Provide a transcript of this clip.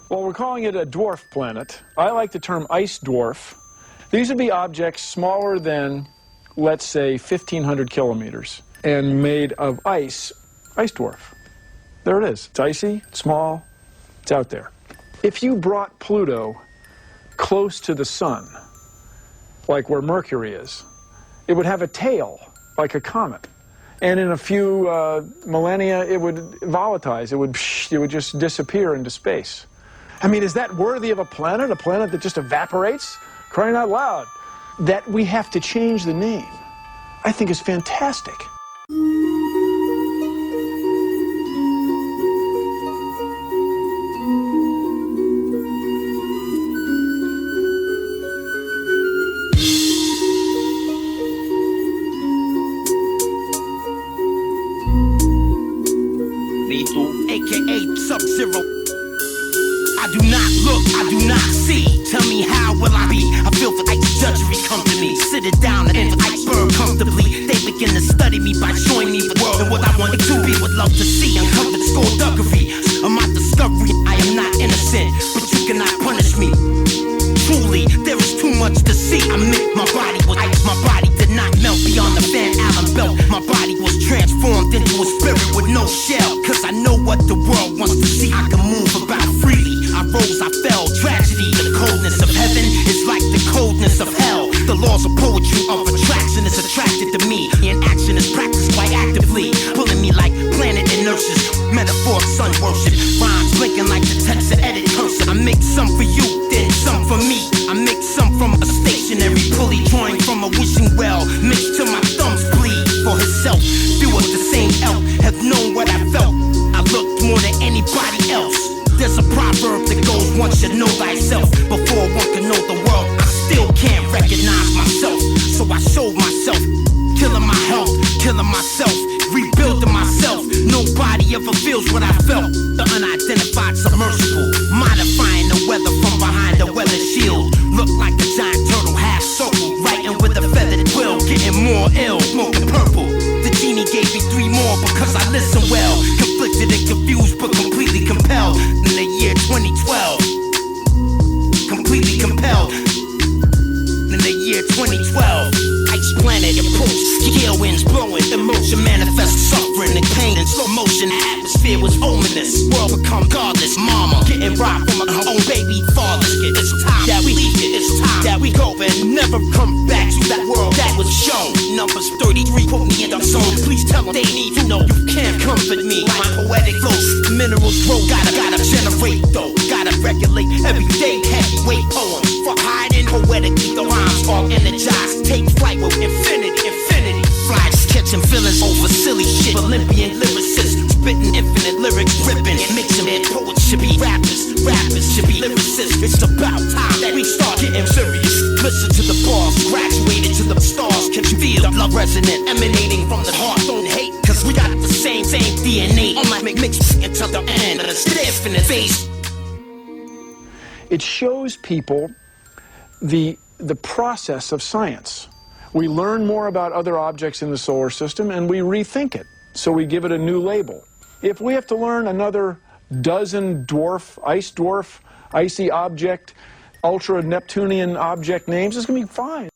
Well, we're calling it a dwarf planet. I like the term IceDwarf. These would be objects smaller than, let's say, 1,500 kilometers and made of ice, IceDwarf. There it is. It's icy, it's small, it's out there. If you brought Pluto close to the sun, like where Mercury is, it would have a tail, like a comet. And in a few millennia, it would volatilize. It would just disappear into space. I mean, is that worthy of a planet that just evaporates? Crying out loud. That we have to change the name, I think is fantastic. Lethal, aka Sub-Zero. I do not look, I do not see. Tell me how will I be? I feel for ice judgery come to me. Sit it down and iceberg comfortably. They begin to study me by showing me the world and what I want it to be. Would love to see uncovered skullduggery of my discovery. I am not innocent, but you cannot punish me. Truly, there is too much to see. I meant my body was ice. My body did not melt beyond the Van Allen belt. My body was transformed into a spirit with no shell. Cause I know what the world wants to see. I can move about freely. I rose, I fell, tragedy. The coldness of heaven is like the coldness of hell. The laws of poetry of attraction is attracted to me. In action is practiced quite actively, pulling me like planet inertias. Metaphor, sun worship, rhymes blinking like the text of edit cursor. I make some for you, then some for me. I make some from a stationary pulley, drawing from a wishing well, mixed till my thumbs bleed. For himself, few of the same elf have known what I felt. I looked more than anybody else. There's a proverb that goes, one should know thyself before one can know the world. I still can't recognize myself, so I showed myself, killing my health, killing myself, rebuilding myself. Nobody ever feels what I felt. The unidentified submersible, modifying the weather from behind the weather shield. Look like a giant turtle, half circle, writing with a feathered quill, getting more ill, smoking purple. The genie gave me 3 more because I listen well. Conflicted and confused, but completely compelled. In the year 2012, completely compelled. In the year 2012, ice planet approached, scale winds blowing, emotion manifests suffering and pain in slow motion. Atmosphere was ominous, world become godless. Mama getting robbed from her own baby father. It's time that we leave it, it's time that we go and never come back to that world that was shown. Numbers 33 put me in the zone. Please tell them they need to know you can't comfort me. My poetic flows, minerals grow, gotta generate though. Gotta regulate every day, heavyweight poems. For hiding poetically, the rhymes all energized. Take flight with infinity. Flies catching feelings over silly shit. Olympian lyricists, spitting infinite lyrics, ripping and mixing it. Poets should be rappers should be lyricists. It's about time that we start getting serious. Listen to the bars, graduated to the stars. Can you feel the love resonant, emanating from the heart? Don't hate, cause we got the same DNA. All my mix until the end of the infinite phase. It shows people the process of science. We learn more about other objects in the solar system and we rethink it. So we give it a new label. If we have to learn another dozen IceDwarf, icy object, ultra-Neptunian object names, it's going to be fine.